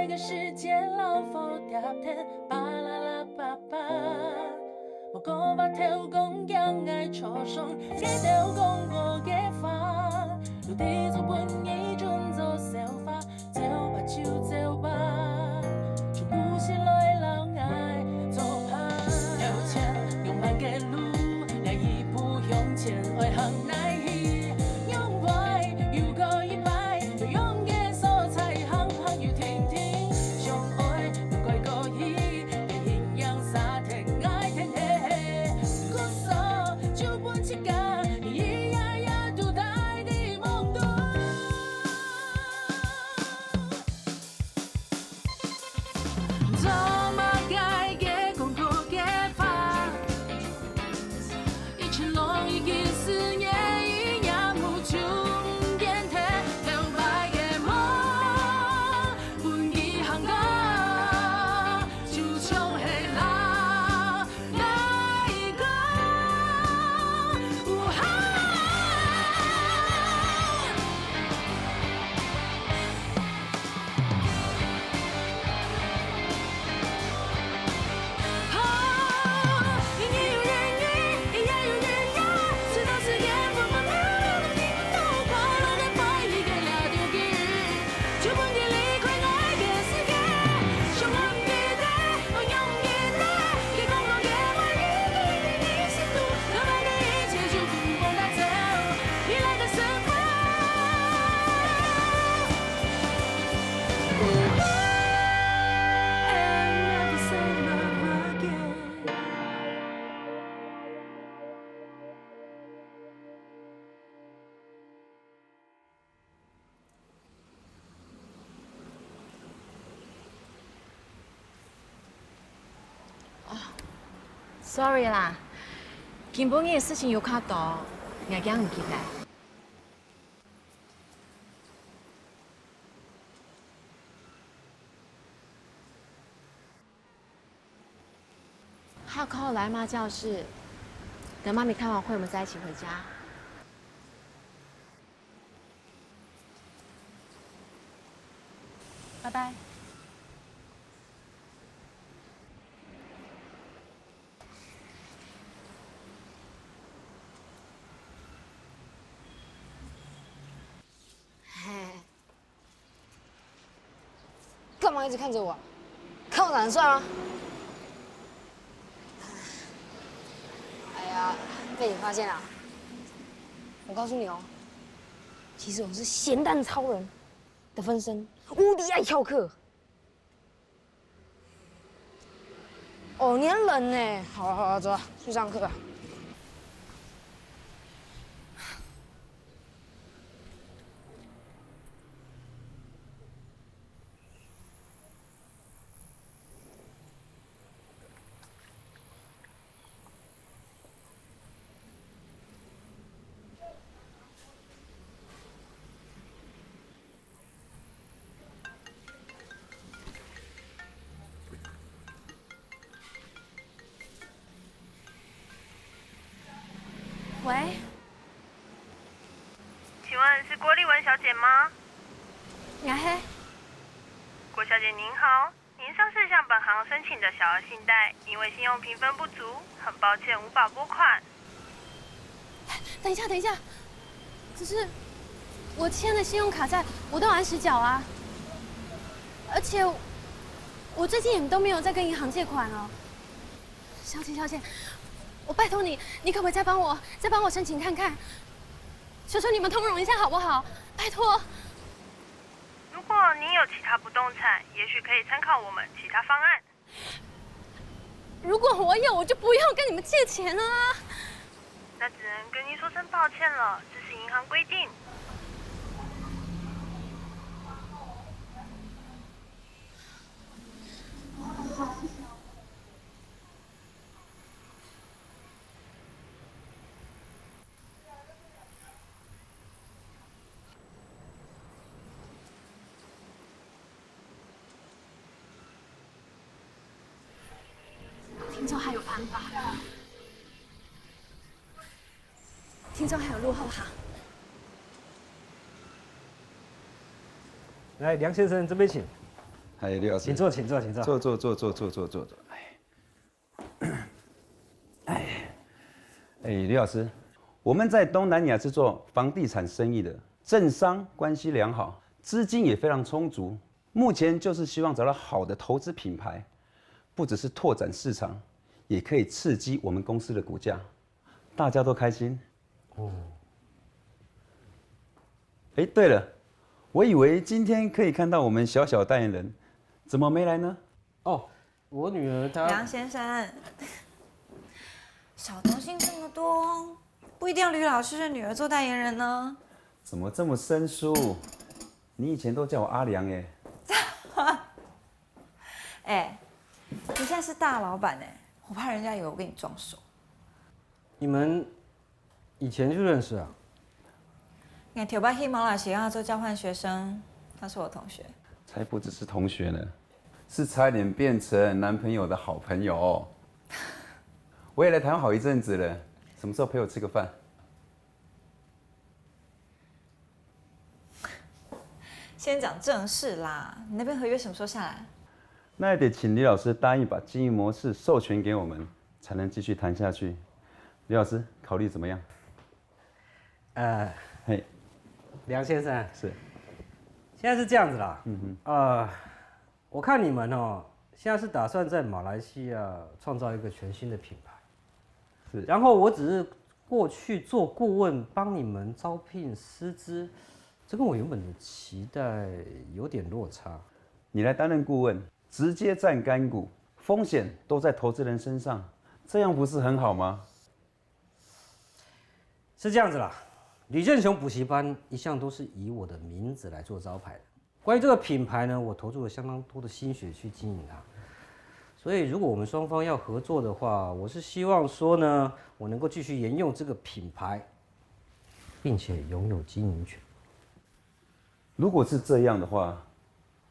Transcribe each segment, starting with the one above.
每个世界老火叠天，巴啦啦巴巴。我讲把头讲养爱初上，给头讲我给发，有地做本意准做小法，走吧就走吧，就不是来老爱做怕。有钱用慢给路，来一步用钱爱行难去，用坏又可以摆，就用嘅所在行行要停停，相愛唔怪個意，嘅營養沙聽愛聽嘿，故所就本起家，咿呀呀都帶的夢都。做馬街嘅公路嘅法，一群龍一個思念一樣無窮變態，留白嘅夢，本意行個，就從黑老來個，武漢。也有人也有人呀，直到誓言不放掉的你都快樂的快一個了丟給，就本給你快愛嘅世界，相愛嘅的，我用嘅的，給公路嘅愛與你深度，留白的一切就不光帶走，未來的生活。And never say love again。Sorry 啦，根本嘅事情有較多，我驚唔記得。浩靠來媽教室，等媽咪開完會，我們再一起回家。拜拜。干嘛一直看着我？看我长得帅吗？哎呀，被你发现了！我告诉你哦，其实我是咸蛋超人的分身，无敌爱翘课。哦，你很冷呢。好，好，走，去上课。喂，请问是郭丽文小姐吗？我嘿，郭小姐您好，您上次向本行申请的小额信贷，因为信用评分不足，很抱歉无法拨款。等一下，等一下，可是我欠的信用卡债我都按时缴啊，而且我最近也都没有再跟银行借款了。小姐，小姐，我拜托你，你可不可以再帮我申请看看？求求你们通融一下好不好？拜托。如果您有其他不动产，也许可以参考我们其他方案。如果我有，我就不要跟你们借钱了啊！那只能跟您说声抱歉了，这是银行规定。听说还有办法，听说还有路后行。来，梁先生这边请。哎，刘老师，请坐，请坐，请坐。坐。刘老师，我们在东南亚是做房地产生意的，政商关系良好，资金也非常充足。目前就是希望找到好的投资品牌，不只是拓展市场，也可以刺激我们公司的股价，大家都开心。哦。对了，我以为今天可以看到我们小小代言人，怎么没来呢？哦，我女儿她。梁先生，小童星这么多，不一定要吕老师的女儿做代言人呢。怎么这么生疏？你以前都叫我阿良耶。哎，你现在是大老板哎，我怕人家以为我跟你装熟。你们以前就认识啊？你跳巴去马来西亚做交换学生，他是我同学。才不只是同学呢，是差点变成男朋友的好朋友。我也来台湾好一阵子了，什么时候陪我吃个饭？先讲正事啦，你那边合约什么时候下来？那也得请李老师答应把经营模式授权给我们，才能继续谈下去。李老师考虑怎么样？嘿，梁先生是，现在是这样子啦。我看你们哦，现在是打算在马来西亚创造一个全新的品牌。是，然后我只是过去做顾问，帮你们招聘师资，这跟我原本的期待有点落差。你来担任顾问，直接占干股，风险都在投资人身上，这样不是很好吗？是这样子啦，吕正雄补习班一向都是以我的名字来做招牌的。关于这个品牌呢，我投入了相当多的心血去经营它。所以，如果我们双方要合作的话，我是希望说呢，我能够继续沿用这个品牌，并且拥有经营权。如果是这样的话，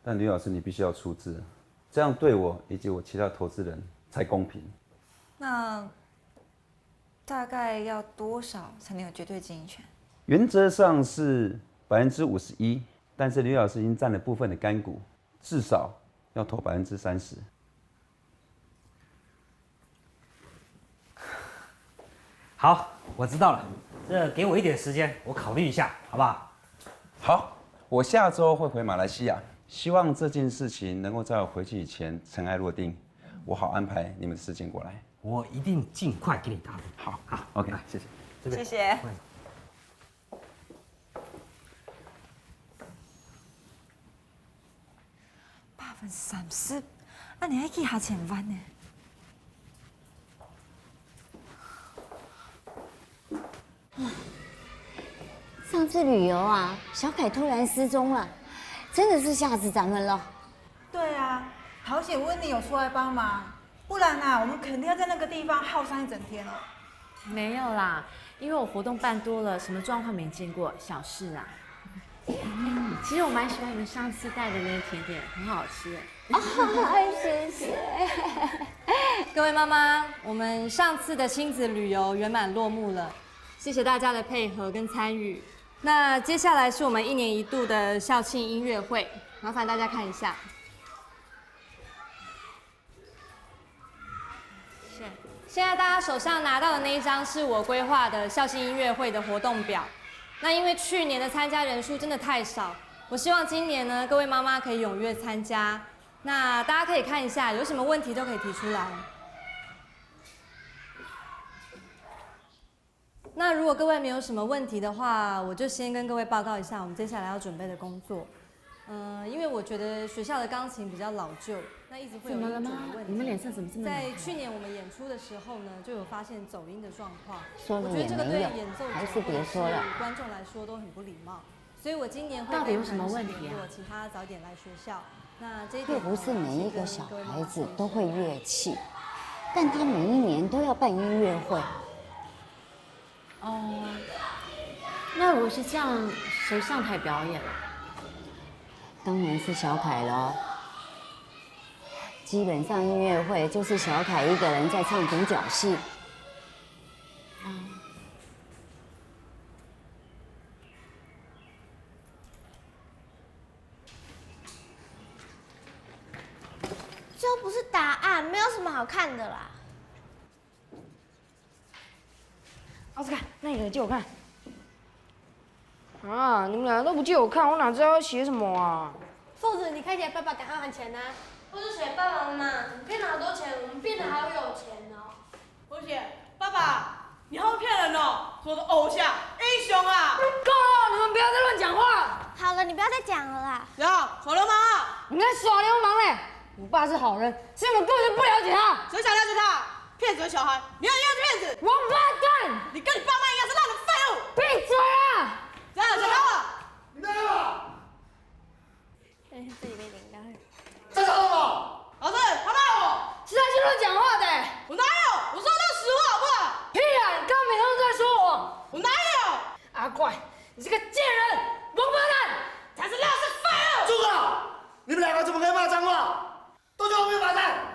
但吕老师你必须要出资，这样对我以及我其他投资人才公平。那大概要多少才能有绝对经营权？原则上是51%，但是吕老师已经占了部分的干股，至少要投30%。好，我知道了，这给我一点时间，我考虑一下，好不好？好，我下周会回马来西亚，希望这件事情能够在我回去以前尘埃落定，我好安排你们的事情过来。我一定尽快给你答复。好 ，OK， 谢谢。这边谢谢。30%，那你还可以下1000万呢。上次旅游啊，小凯突然失踪了，真的是吓死咱们了。对啊，好险温妮有出来帮忙，不然啊，我们肯定要在那个地方耗上一整天了。没有啦，因为我活动办多了，什么状况没见过，小事啊。其实我蛮喜欢你们上次带的那个甜点，很好吃。谢谢。各位妈妈，我们上次的亲子旅游圆满落幕了，谢谢大家的配合跟参与。那接下来是我们1年1度的校庆音乐会，麻烦大家看一下。现在大家手上拿到的那一张是我规划的校庆音乐会的活动表。那因为去年的参加人数真的太少，我希望今年呢，各位妈妈可以踊跃参加。那大家可以看一下，有什么问题都可以提出来。那如果各位没有什么问题的话，我就先跟各位报告一下我们接下来要准备的工作。因为我觉得学校的钢琴比较老旧，那一直会有音准的问题。你们脸上怎么这么难看？在去年我们演出的时候呢，就有发现走音的状况。说了也我觉得这个对没有演奏者还是别说了观众来说都很不礼貌。所以我今年会到底有什么问题啊联络其他早点来学校。那这一点又不是每一个小孩子都会乐器，但但他每一年都要办音乐会。哦，那如果是这样，谁上台表演啊？当然是小凯咯。基本上音乐会就是小凯一个人在唱独角戏。不是答案，没有什么好看的啦。奥斯卡，那你来借我看。啊，你们两个都不借我看，我哪知道要写什么啊？父子，你快点，爸爸赶快还钱啊！或是写爸爸妈妈，你骗了好多钱，我们变得好有钱哦。我写爸爸，你会骗人哦，是我的偶像英雄啊！够了，你们不要再乱讲话。好了，你不要再讲了啦。然后耍流氓啊！你们在耍流氓嘞！我爸是好人，是你们根本就不了解他。谁想了解他？骗子的小孩，你一样是骗子！王八蛋！你跟你爸妈一样是烂的废物！闭嘴啊！这样小高你来了！哎，这里没铃铛。在吵什么？老师，他骂我！是他先乱讲话的。我哪有？我说的是实话，好不好？屁啊！你刚刚每天都在说谎。我哪有？阿怪，你是个贱人，王八蛋，才是烂是废物！住口！你们两个怎么可以骂脏话？都去后面罚站！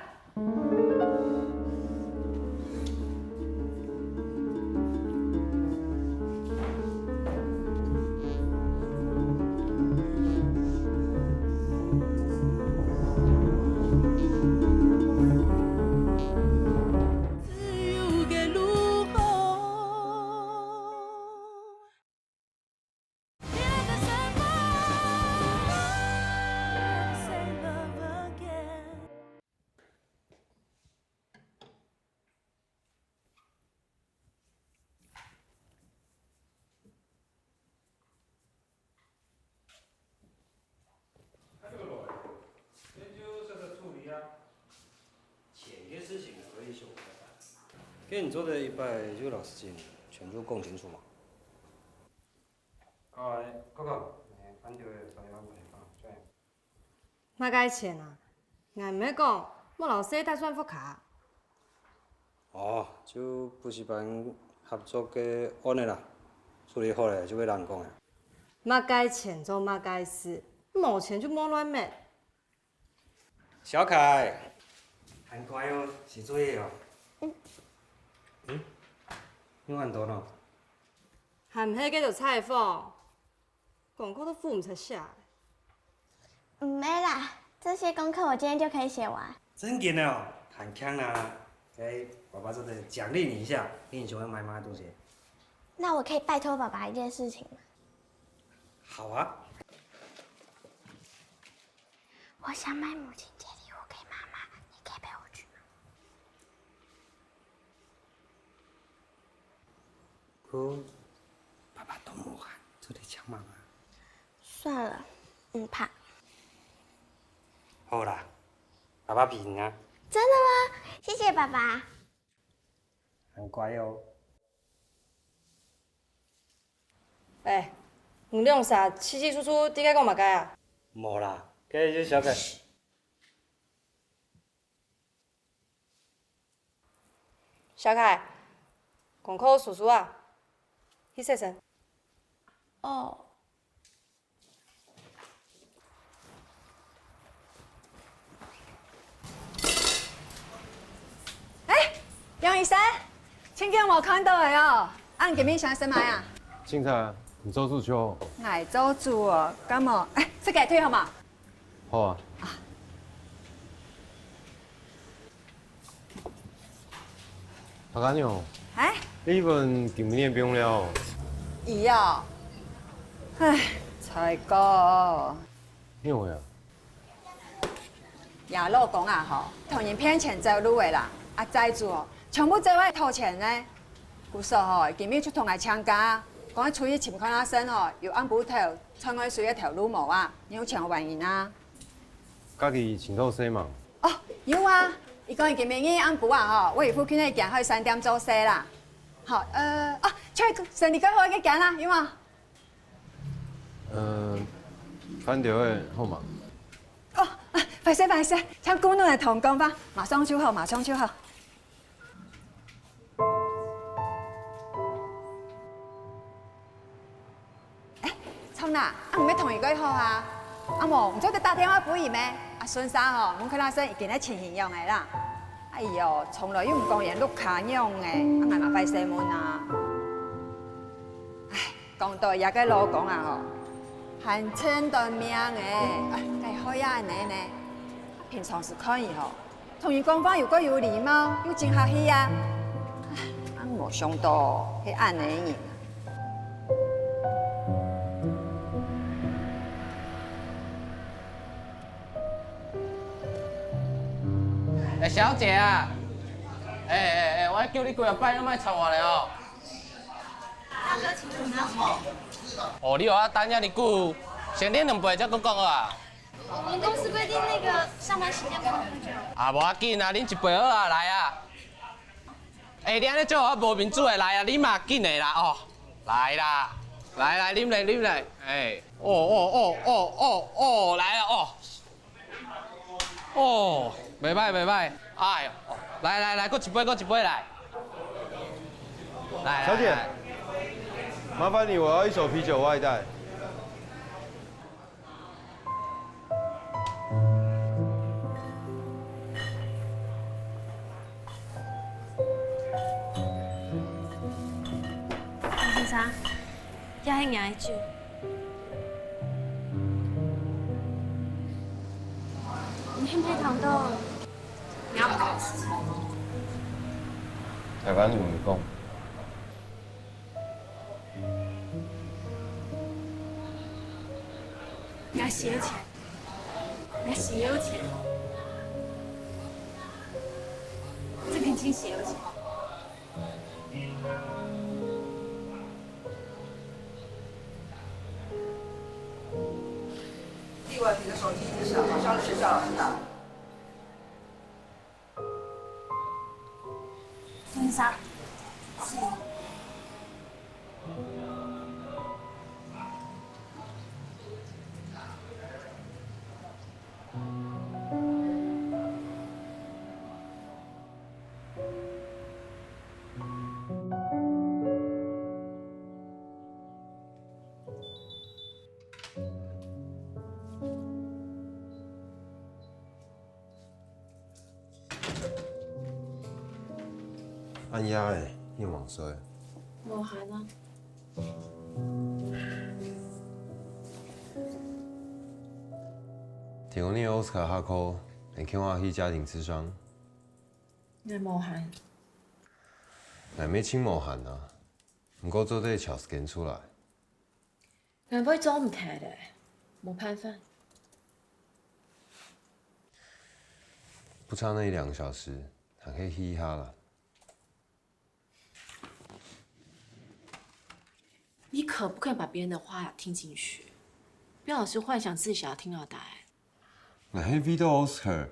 跟你做的190斤，全部讲清楚嘛。哥，反正哪该钱啊？俺唔要讲，我老师打算复卡。哦，就补习班合作嘅案的啦，处理好咧就会人讲的。哪该钱做哪该事，冇钱就莫乱买。小凯，很乖哦，写作业哦。你玩多喏？还唔系继续采访，功课都付唔出下。没啦，这些功课我今天就可以写完。真紧哦，很强啦！给爸爸这里奖励你一下，给你喜欢买妈的东西。那我可以拜托爸爸一件事情吗？好啊。我想买母亲节礼物给妈妈，你可以陪我去吗？爸爸都没喊，这里抢妈妈。算了，怕。好啦，爸爸平啊。真的吗？谢谢爸爸。很乖哦。哎，你用啥稀稀疏疏滴解讲嘛该啊？没啦，这就小凯。小凯，功课叔叔啊，去洗身。哦。杨医生，今天我看到的哦，按给面想什么呀？警察，你做足球？爱做主哦，咁么，哎，这个退好嘛？好啊。大家娘，哎，你份今年不用了。伊哦，唉，才哥，因为啊，亚老公啊吼，同人骗钱走路的啦，啊债主哦，全部做我偷钱呢。古时吼，今日出同来抢家，讲出去情况阿生吼，又按补头，穿我水一条路毛啊，你有钱有原因啊？家己请到洗嘛？哦，有啊，伊讲伊今日按补啊吼，我姨父今日行去3点做洗啦。好，出去生日快乐去行啦，有冇？反正的好嘛。哦，快些快些，请姑娘来同工吧，马上就好，马上就好。哎，聪娜，啊唔要同伊过好啊？阿无，唔做得打电话俾伊咩？啊，孙生吼，阮看阿生已经咧请形容的啦。哎呦，从来又唔讲人碌卡样的，啊咪麻烦西门啊。哎，讲到也个老公啊吼。很称的名诶，哎，好呀，奶奶。平常时看伊吼，同伊讲话又够有礼貌，又真客气啊！俺无想到迄安尼人。小姐啊，我叫你几啊摆，你莫吵我咧哦。大哥，请问呢？哦，你有啊等遐尼久，先点两杯才搁讲啊。我们公司规定那个上班时间不能喝酒。啊，无要紧啊，恁一杯好啊，来啊。你安尼做我无民主的，来啊，你嘛紧的啦哦，来啦，来，啉来，来啊哦，袂歹，哎呦，来，搁一杯来。来，小姐，麻烦你，我要一手啤酒外带。黄先生，要迄硬的酒。你偏偏糖豆，你要不开始？台湾有讲，我是有钱，我是有钱，这肯定是有钱。另外，你的手机音响好像是学校老师打的。先生，是。按压的，你忘衰。无限啊！听讲你奥斯卡下课会去我去家庭咨商，你无限。内面清无限啊，不过做对找时间出来。我不会做唔开的，没办法。不差那1-2个小时，还可以嘻嘻哈啦。你可不可以把别人的话听进去？不要老是幻想自己想要听到的答案。那黑 Vito Oscar，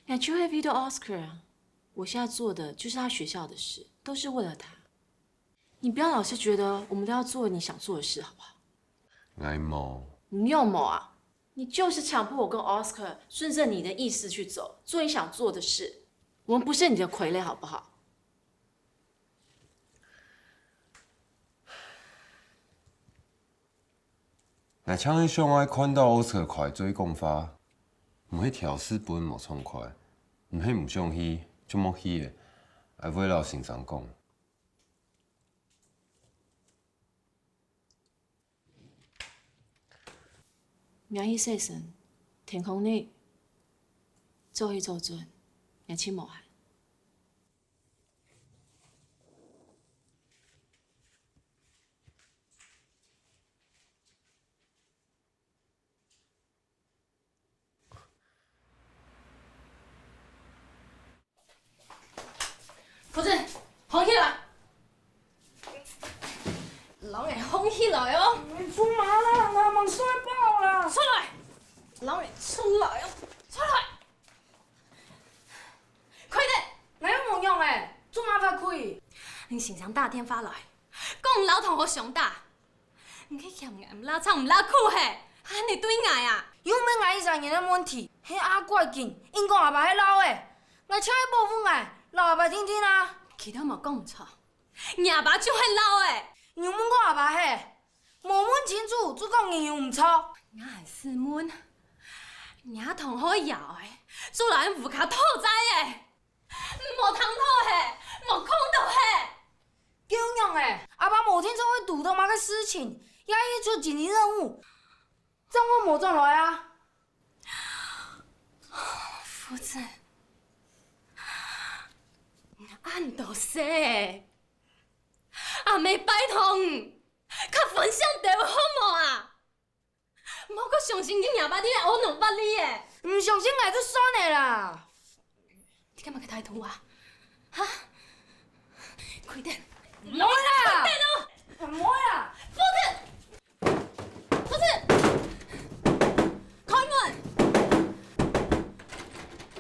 那就会 Vito Oscar 啊！我现在做的就是他学校的事，都是为了他。你不要老是觉得我们都要做你想做的事，好不好？我冇。你没有谋啊！你就是强迫我跟 Oscar 顺着你的意思去走，做你想做的事。我们不是你的傀儡，好不好？那像迄上爱看到奥斯卡快嘴讲法，唔迄调试本无畅快，唔迄唔上去，就莫去的，还尾老先生讲。苗医先生，天空里做一做准，也请无限。夫人，放起来！人会放起来哦！你出马了，我忙摔爆了！出来！人会出来哦！出来！快点！哪有冇用诶？做嘛法开？你先生打电话来，讲老同学上打，你去嫌俺唔拉唱唔拉酷嘿，安尼对爱啊？有咩爱上人的问题？迄阿怪劲，因讲阿爸迄老诶，我请伊部分诶，老阿爸听听啊。其他嘛讲唔错，你阿爸就很老诶。你问我阿爸嘿，无问清楚就讲形容唔错。我还是问，你同学摇诶，做人唔卡透仔诶，无通透嘿，无空头嘿。叫样诶，阿爸无听说会赌到嘛个事情，也去做紧急任务，这样我无转来啊。夫子，按都说，阿妹拜托，较分享地位好无啊？莫搁相信你娘捌你来乌两捌你的，唔相信来就算的啦。你干嘛去抬头啊？哈？快点！唔好啦！快点哦！唔好啦！夫子，开门！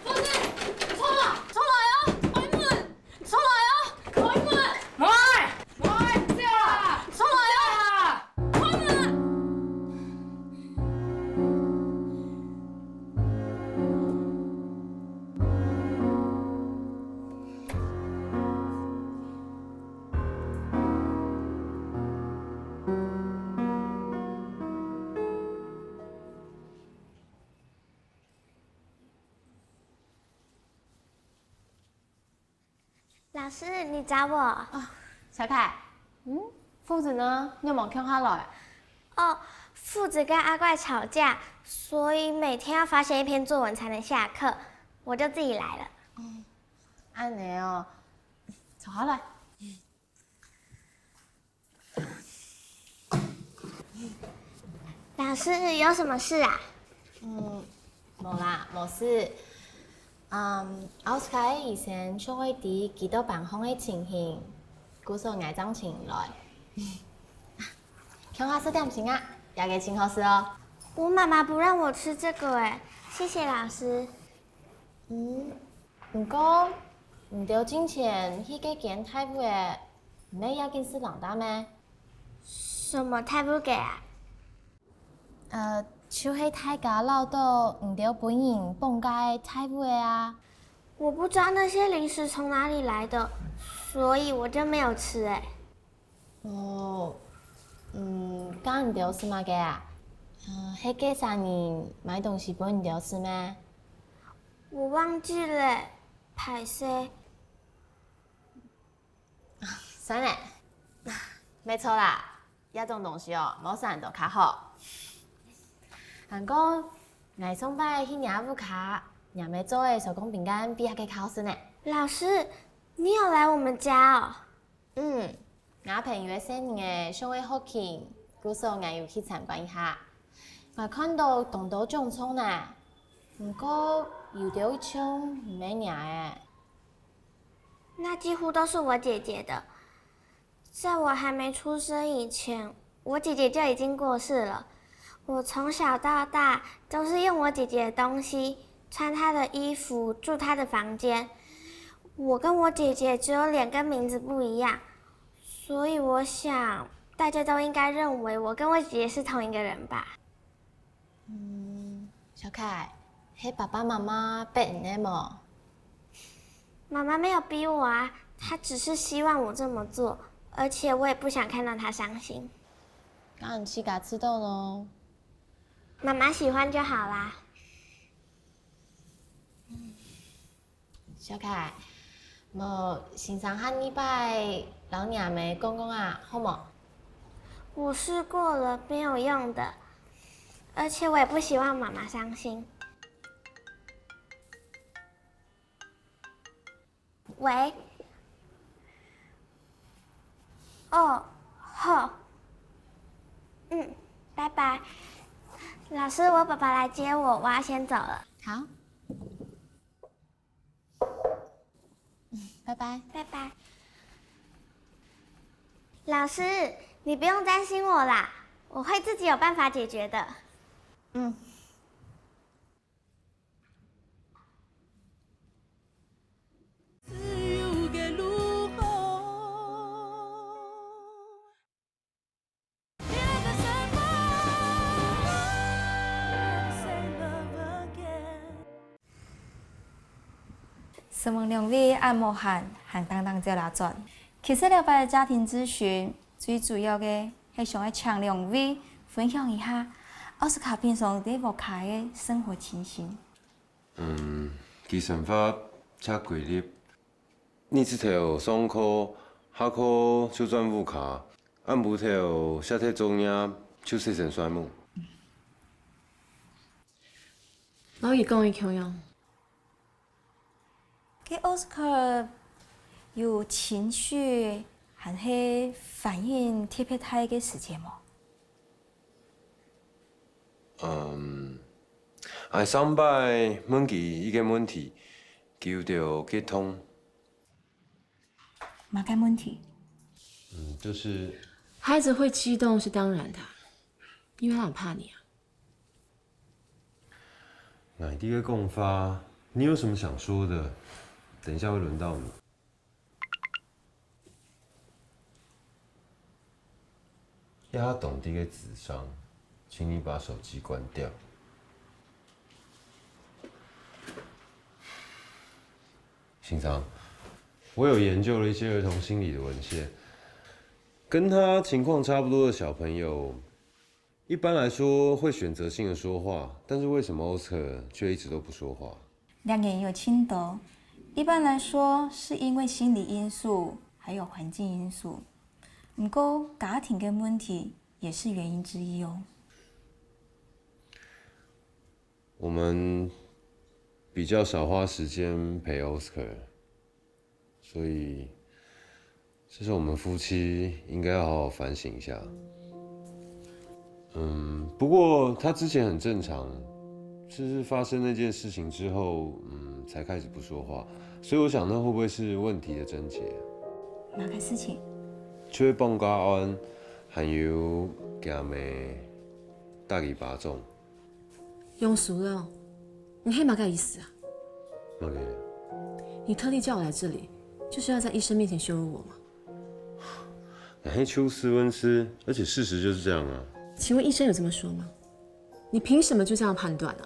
夫子，出来哦！开门！出来哦！开门！唔这啦！出来哦！开门！老师，你找我？啊，小凯，父子呢？你有冇看下来？哦，父子跟阿怪吵架，所以每天要发写一篇作文才能下课，我就自己来了。安尼哦，坐下来。老师有什么事啊？无啦，无事。奥斯卡的医生想要知基督病房的情形，故说爱张请来。看下4点钟啊，也个请好事哦。我妈妈不让我吃这个哎，谢谢老师。不过唔着之前迄个见太夫的，唔要紧是人单咩？什么太不给啊？像迄太家老道唔着本人放假的太夫的啊。我不知道那些零食从哪里来的，所以我就没有吃哎。哦，敢唔着是嘛个啊？迄个3年买东西本唔着是咩？我忘记了，歹势。算了，没错啦，遐种东西哦，无啥人都较好。但讲，爱送摆迄领物卡，娘妹做的手工饼干比遐个较好吃呢。老师，你有来我们家哦？我朋友的生日的想要福庆，故说我有去参观一下。我看到同多种葱呢，不过有着一种唔免娘的。那几乎都是我姐姐的。在我还没出生以前，我姐姐就已经过世了。我从小到大都是用我姐姐的东西，穿她的衣服，住她的房间。我跟我姐姐只有脸跟名字不一样，所以我想大家都应该认为我跟我姐姐是同一个人吧。小凯，迄爸爸妈妈逼你的无？妈妈没有逼我啊，她只是希望我这么做，而且我也不想看到她伤心。那你去甲知道咯。妈妈喜欢就好啦。小凯，无先生和你拜老娘妹公公啊，好无？我试过了，没有用的，而且我也不希望妈妈伤心。喂。哦，好。拜拜。老师，我爸爸来接我，我要先走了。好。拜拜。拜拜。老师，你不用担心我啦，我会自己有办法解决的。沈问两位按摩汉和当当这拉转。其实了解家庭咨询最主要的是想要请两位分享一下奥斯卡平常在屋企的生活情形。其生活较规律，日子头上课、下课就转屋卡，暗晡头下课中夜就洗身刷门。老姨讲伊强样。给奥斯卡有情绪还是反应特别大的时间吗？上摆问佢一个问题，求到沟通。哪个问题？就是孩子会激动是当然的，因为他很怕你啊。乃第一个共发，你有什么想说的？等一下会轮到你。要他懂第一个智商，请你把手机关掉。心长，我有研究了一些儿童心理的文献，跟他情况差不多的小朋友，一般来说会选择性的说话，但是为什么奥斯卡却一直都不说话？两眼有轻得，一般来说是因为心理因素还有环境因素，不过家庭跟问题也是原因之一哦。我们比较少花时间陪奥斯卡，所以这是我们夫妻应该要好好反省一下。不过他之前很正常，是发生那件事情之后，才开始不说话，所以我想那会不会是问题的症结？哪个事情？缺放假案还有家妹大姨巴种。庸俗了，你黑马干意思啊？那个，你特地叫我来这里，就是要在医生面前羞辱我吗？黑秋斯温斯，而且事实就是这样啊。请问医生有这么说吗？你凭什么就这样判断啊？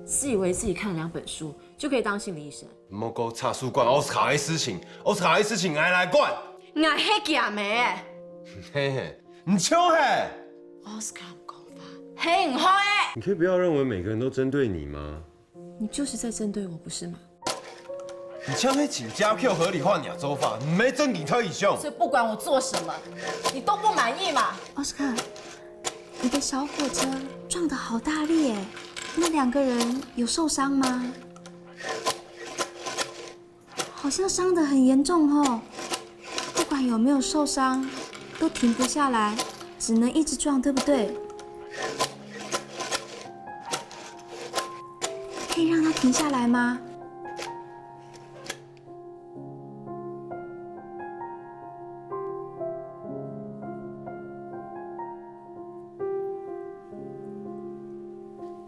自以为自己看了2本书就可以当心理医生？唔好讲查书管奥斯卡的事情，奥斯卡的事情爱来管。我黑假妹，嘿嘿，唔抢嘿。奥斯卡唔讲法，黑唔好诶。你可以不要认为每个人都针对你吗？你就是在针对我，不是吗？你抢黑请家票合理化做法，没正你特以上。所以不管我做什么，你都不满意嘛？奥斯卡，你的小火车撞得好大力耶！那2个人有受伤吗？好像伤得很严重哦。不管有没有受伤，都停不下来，只能一直撞，对不对？可以让他停下来吗？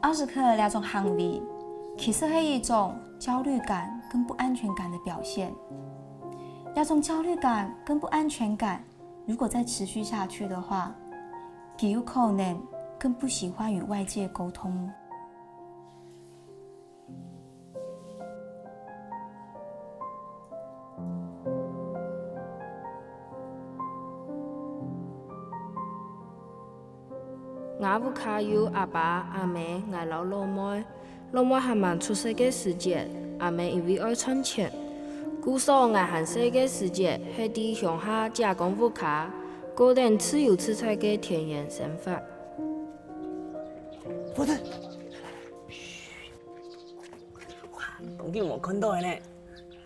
奥斯卡2种行为，其实是一种焦虑感跟不安全感的表现。2种焦虑感跟不安全感，如果再持续下去的话，极有可能更不喜欢与外界沟通。我不卡有阿爸、阿妹、我老妹，老妹还蛮出世嘅时节，阿妹因为爱赚钱，故所我还细嘅时节，喺伫乡下加工不卡，过点自由自在嘅田园生活。不对，当今我看到的呢，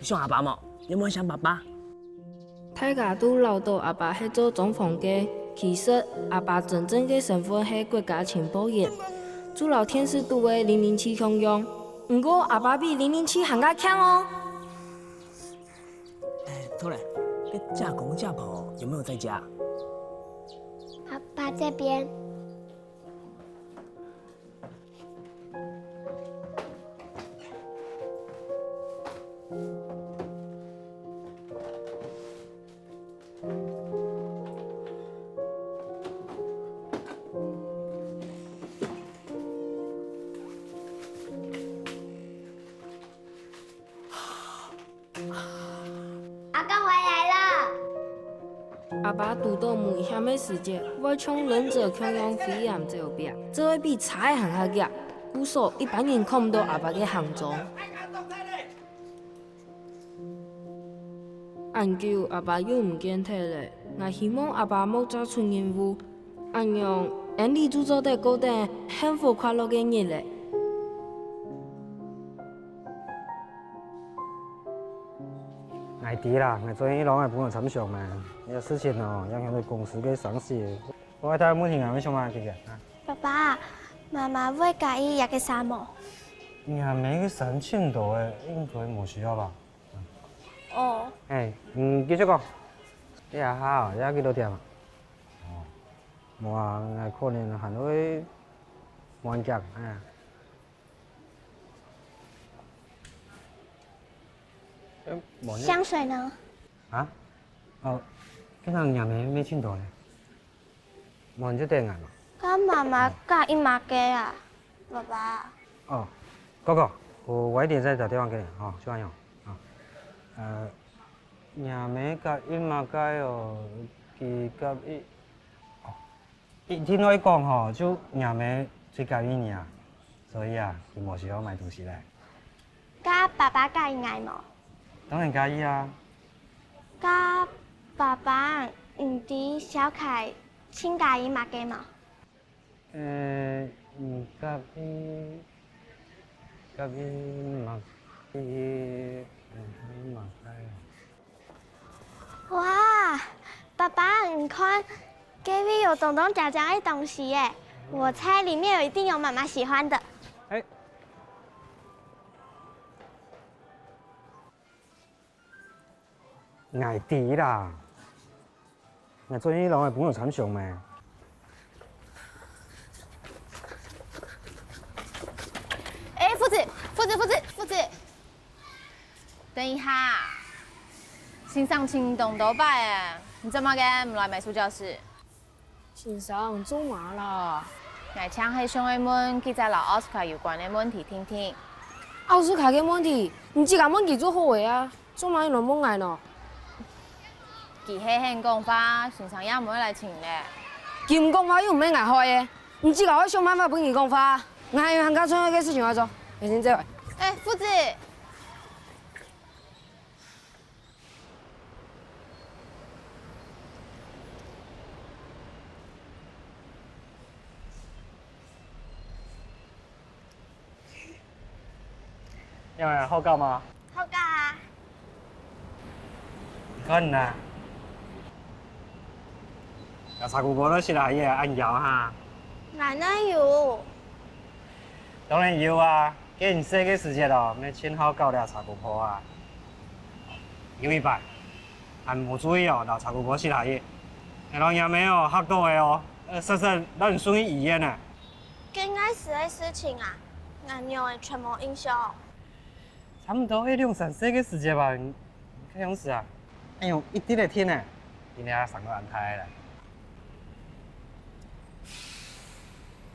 想阿爸冇？有冇想爸爸？大家都唠叨阿爸係做总统嘅。其实，阿爸真正嘅身份係国家情报员，驻老天使都为007强用。不过，阿爸比007还加强哦。突然，嫁公嫁婆有没有在家？爸爸这边。阿爸拄到危险的时节，我从忍者强用飞檐照壁，这会比菜还较夹。故所一般人看不到阿爸的行踪。按久阿爸又唔见体了，我希望阿爸莫再出任务，按样人哋制作得过得幸福快乐的日子。我弟啦，我昨天一路爱帮我参详嘛，有事情哦，影响到公司嘅上市。我爱睇问题啊，要上班去嘅啊。爸爸，妈妈会介意也个啥么？也没个3000多的，应该冇需要吧？哦。继续讲。你也好，你几多点啊？哦，冇啊，我可能行到满格啊。香水呢？啊？哦，今日也没请到嘞，冇就点啊？跟妈妈介意嘛嘅啊，爸爸。哦，哥哥，我晚一点再打电话给你，哦，就这样，啊，也没介意嘛介哦，佢介意，哦，听我讲吼，就也没最介意你啊，所以啊，佢冇需要买东西来。跟爸爸介意嗌么？当然介意啊。跟爸爸唔知小凯请介意嘛嘅嘛？唔介意，介意嘛哇，爸爸，你看，隔壁有东东夹夹的东西耶！我猜里面一定有妈妈喜欢的。爱弟啦，我昨天一路爱帮我参详咩？夫子，等一下，欣赏青东都拜哎，你怎么嘅唔来美术教室？欣赏做嘛啦？我请系上嘅问，记在老奥斯卡有关嘅问题听听。奥斯卡嘅问题，你这个问题做好个啊？做嘛乱问爱喏？佢係很講法，欣賞也唔會來請咧。佢唔講法又唔係捱開嘅，你自己可以想辦法幫佢講法。我還有很加重要嘅事情要做，你先這位。夫子。因為好教嗎？好教啊。跟啊。有茶姑婆都是來嘢按搖哈。奶奶有。當然有啊，給你這個時間咯，沒請好教了茶姑婆啊。有一擺，還冇注意哦，老茶姑婆是來嘢，然後也沒有學到的哦，實讓屬於語言呢。跟愛死的事情啊，俺妞的全無印象。差不多2-3個時間吧，你看樣子啊。哎呦，一點的天呢，今天上個安排了。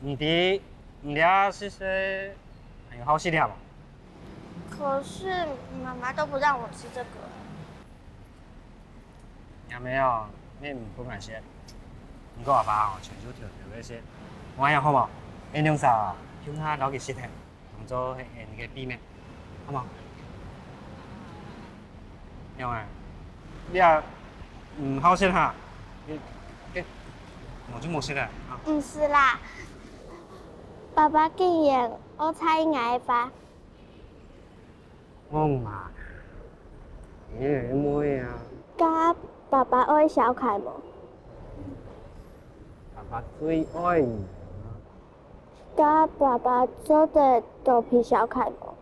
你俩是說還有好戲了嗎？可是媽媽都不讓我吃這個。也沒有，你不敢食。不過阿爸哦，全手條那些，我樣好冇？你兩啥？叫他攞個食嘅，當做係你嘅秘密，好冇？有啊。你也唔好食哈，我就冇食啦。唔是啦，爸爸竟然我猜捱吧。我嘛，你妹啊！家爸爸愛小凱冇？爸爸最愛你。家爸爸做的都比小凱冇？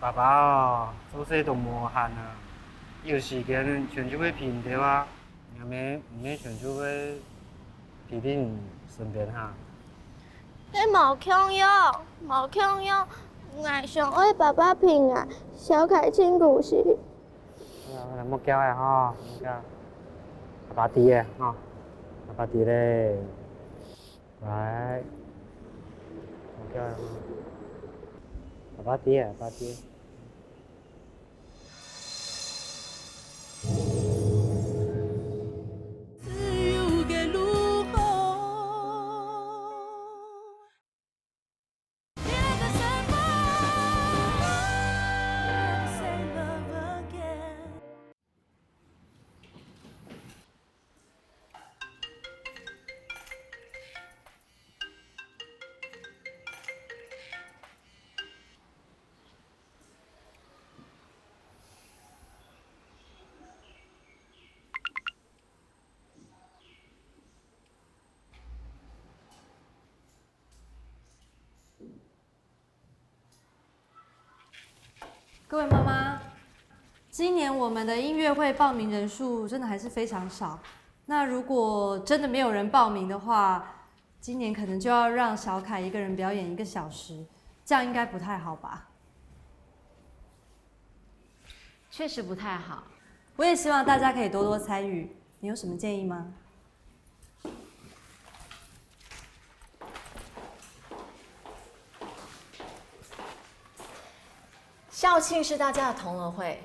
爸爸哦，做事都無限啊，有時間全就會拼對啊，也沒全就會喺你身邊哈。你冇強用，冇強用，我想愛爸爸拼啊，小凱親故事。冇叫嘅哈，冇叫。爸爸啲嘅哈，爸爸啲咧，來，冇叫嘅哈。爸爸啲嘅，爸爸啲。各位妈妈，今年我们的音乐会报名人数真的还是非常少。那如果真的没有人报名的话，今年可能就要让小凯一个人表演1个小时，这样应该不太好吧？确实不太好。我也希望大家可以多多参与。你有什么建议吗？校庆是大家的同乐会，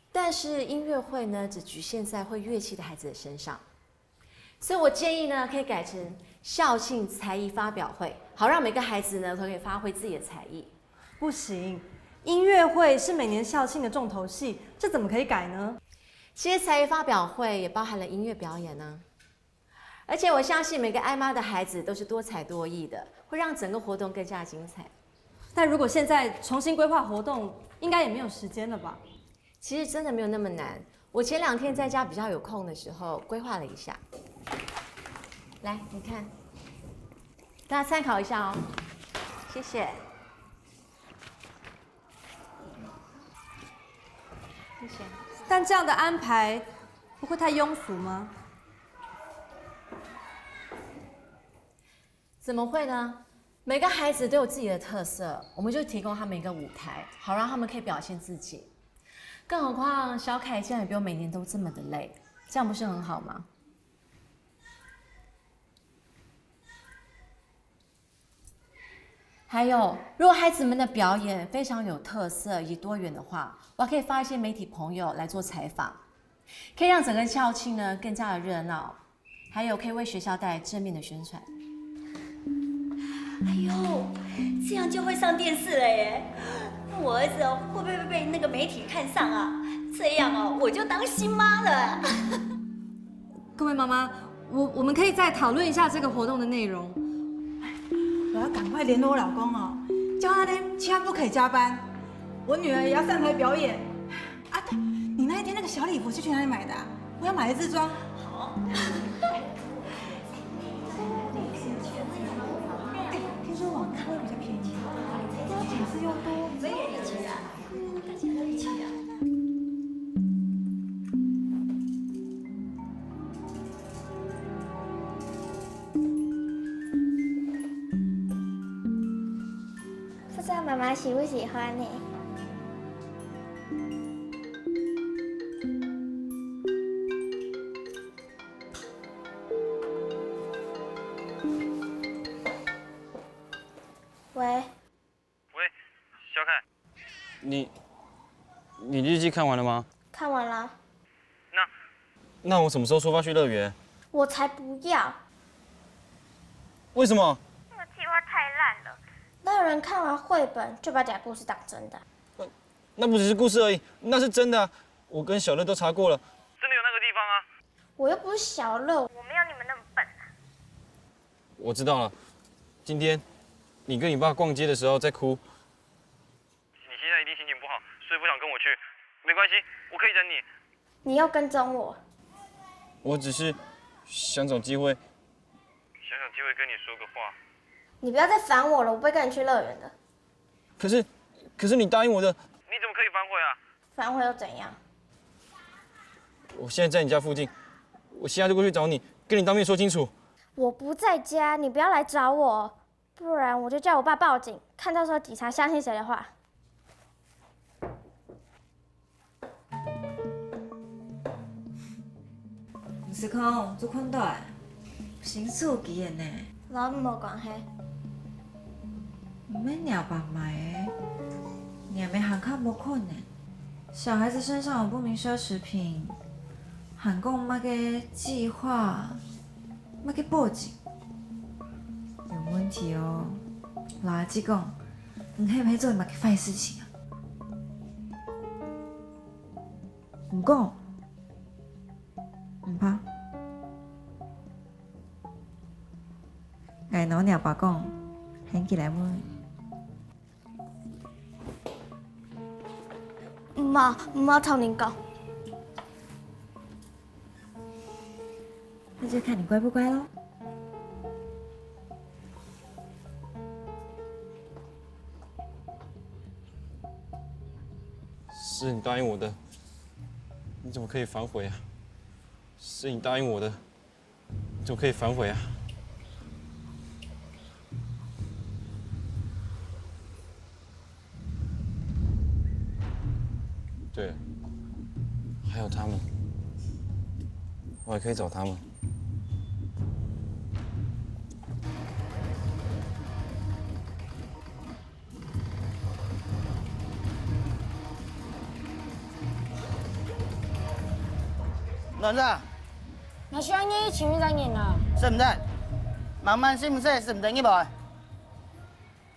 但是音乐会呢，只局限在会乐器的孩子的身上。所以我建议呢，可以改成校庆才艺发表会，好让每个孩子呢都可以发挥自己的才艺。不行，音乐会是每年校庆的重头戏，这怎么可以改呢？其实才艺发表会也包含了音乐表演呢。而且我相信每个爱妈的孩子都是多才多艺的，会让整个活动更加精彩。但如果现在重新规划活动，应该也没有时间了吧？其实真的没有那么难。我前2天在家比较有空的时候，规划了一下。来，你看，大家参考一下哦。谢谢。谢谢。但这样的安排不会太庸俗吗？怎么会呢？每个孩子都有自己的特色，我们就提供他们一个舞台，好让他们可以表现自己。更何况小凯这样也不用每年都这么的累，这样不是很好吗？还有，如果孩子们的表演非常有特色以及多元的话，我还可以发一些媒体朋友来做采访，可以让整个校庆呢更加的热闹，还有可以为学校带来正面的宣传。哎呦，这样就会上电视了耶！那我儿子哦，会不会被那个媒体看上啊？这样哦，我就当新妈了。各位妈妈，我们可以再讨论一下这个活动的内容。我要赶快联络我老公哦，叫他呢千万不可以加班。我女儿也要上台表演。啊，对，你那一天那个小礼服是去哪里买的啊？我要买了自装。好。听说网咖会比较便宜，品质又多，我们也一起啊，大家都一起啊。不知道妈妈喜不喜欢呢？喂，小凯，你日记看完了吗？看完了。那我什么时候出发去乐园？我才不要！为什么？那个计划太烂了，哪有人看完绘本就把假故事当真的？那不只是故事而已，那是真的啊！我跟小乐都查过了，真的有那个地方啊！我又不是小乐，我没有你们那么笨啊！我知道了，今天你跟你爸逛街的时候在哭，你现在一定心情不好，所以不想跟我去。没关系，我可以等你。你要跟踪我？我只是想找机会跟你说个话。你不要再烦我了，我不会跟你去乐园的。可是你答应我的，你怎么可以反悔啊？反悔又怎样？我现在在你家附近，我现在就过去找你，跟你当面说清楚。我不在家，你不要来找我，不然我就叫我爸报警，看到时候警察相信谁的话。唔是讲做困倒的，心错机的呢。老无关系。唔免鸟爸买的，鸟没喊卡无可能。小孩子身上有不明奢侈品，喊讲乜个计划，乜个报警，有问题哦。垃圾讲，唔黑唔黑做乜个坏事情啊？唔讲。唔怕，挨攞鳥爸講，醒起來問。唔好同你講，那就看你乖不乖咯。是你答应我的，你怎么可以反悔啊？是你答应我的，你怎么可以反悔啊？对了，还有他们，我还可以找他们。đoàn ra 那需要你前面再念啊。識唔得？慢慢識唔識？識唔得嘅噃？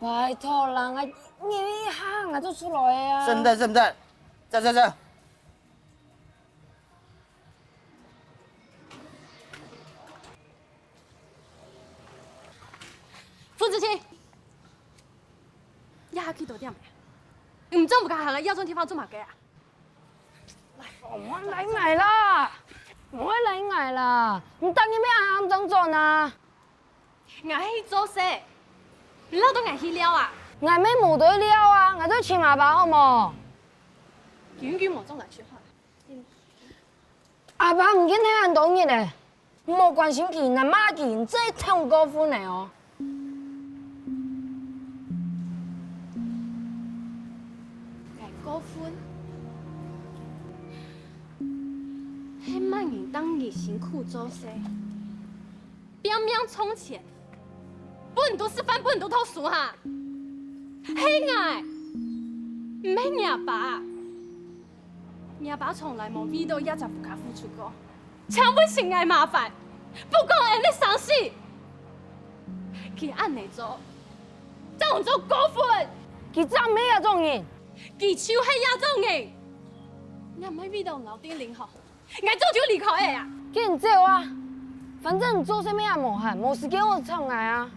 拜托啦，我念一下我就出來啊。識唔得？識唔得？走走走。傅子清，你还去到点没？唔做唔甲下个要种地方做乜嘅啊？我來捱啦，我來捱啦，唔等你咩啱咁做呢？我去做事，你老都捱去了啊？我咩冇對了啊，我都請阿爸好冇？遠遠冇種嚟說話。阿爸唔見睇人當日咧，冇關心佢，那罵佢，真係太唔過分嚟哦。過分，迄萬人當日辛苦做事，拼命充錢，本都吃飯，本都讀書哈。迄愛，唔係你爸，你爸從來冇為到一隻富卡付出過，搶不情愛麻煩，不講人哋傷心，佢按你做，這樣做過分，佢真咩啊種人？佢超係亞洲人，你唔係為到老丁零號，我早就離開嘅呀。叫你走啊，反正你做什麼也無限，冇時間我唱來啊。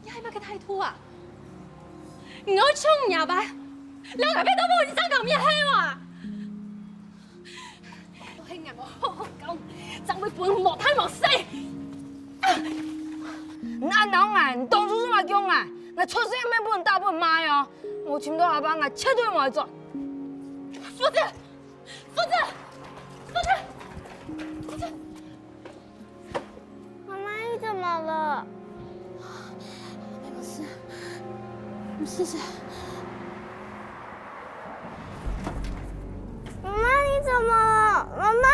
你係咪個態度啊？我衝nhà bà，兩個邊都冇你生咁咩閪嘛？我係我好好講，就會半莫貪莫死。你按老愛，你當初是嘛講啊？我出世咩不能打不能罵哦，我請到阿爸，我絕對冇做。夫子，夫子，夫子，夫子。妈妈，你怎麼了？沒事。你試試。媽媽，你怎麼了？媽媽，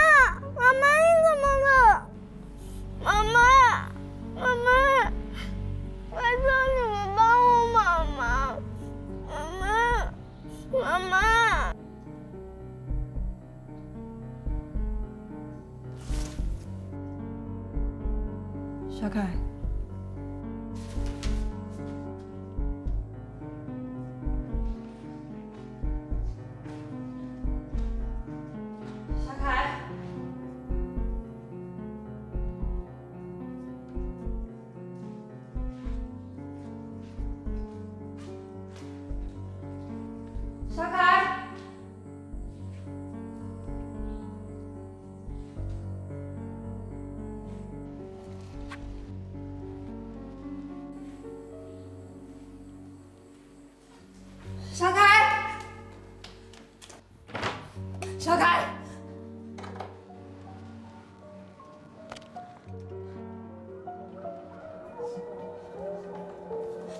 媽媽，你怎麼了？媽媽，媽媽，拜託你們幫我媽媽。媽媽，媽媽。小凱。小凱，小凱，小凱，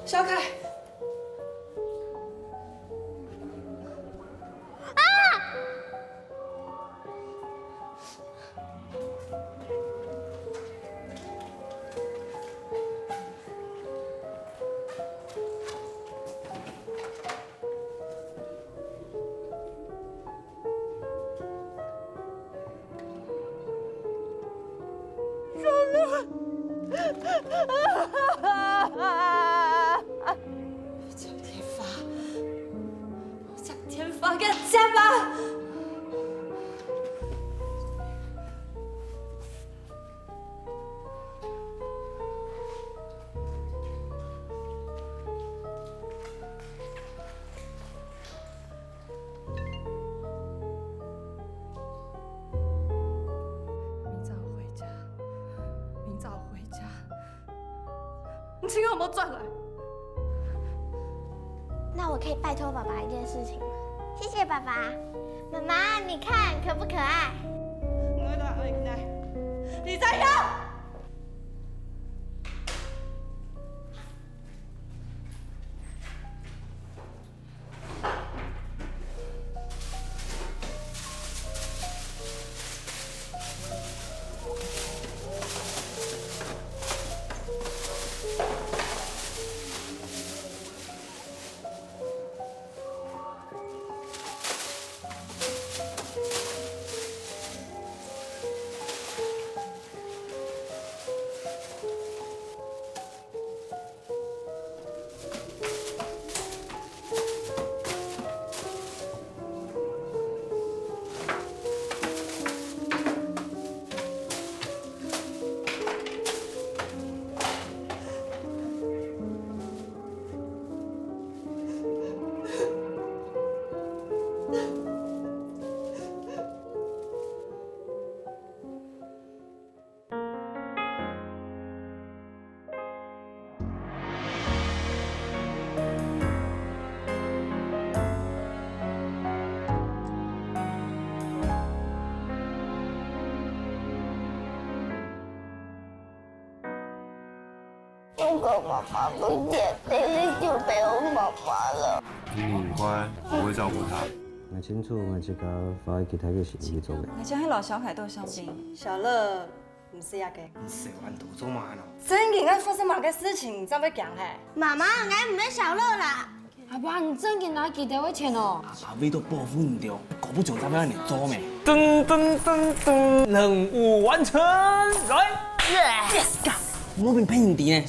小凱。叫天发，给他加吧！明早回家，你请我们转来。那我可以拜托爸爸一件事情吗？谢谢爸爸。妈妈，你看可不可爱？你在要？如果妈妈不见，弟弟就没有妈妈了。你很乖，我会照顾他。我清楚，我这个发去其他个是你做的。我将迄老小海豆香槟。小乐，唔是啊个。你食完肚做嘛咯？真嘅，俺发生嘛个事情，怎么讲嘿？妈妈，俺唔要小乐啦。阿爸，你真给拿几条的钱哦？阿爸为了保护你着，搞不准咱们让你做咩？噔噔噔噔，任务完成，来 ，yes， 我们配你呢。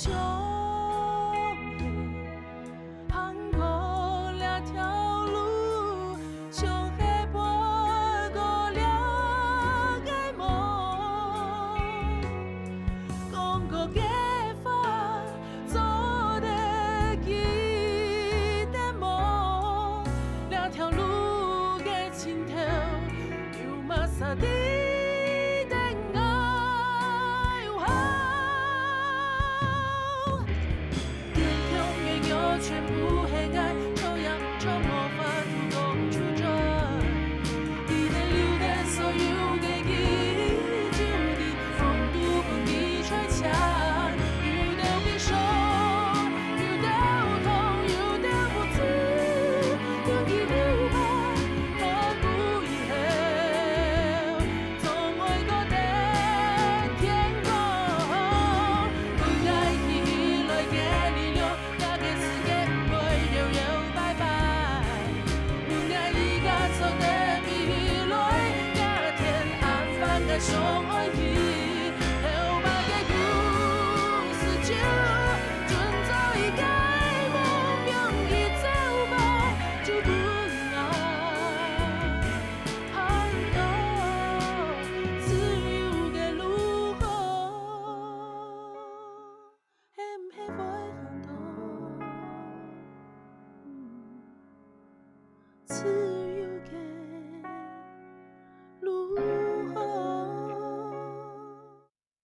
全部黑暗，抽样就魔法主动出征。你的留的所有嘅記住你，風都幫你吹響。遇到冰霜，遇到痛，遇到不知，勇氣留白，何不以後，總會覺得天光。不愛起來嘅力量。相愛意，後白嘅故事就盡在一解夢，讓一走吧，就不愛盼到自由嘅路口，係唔係會行到自由？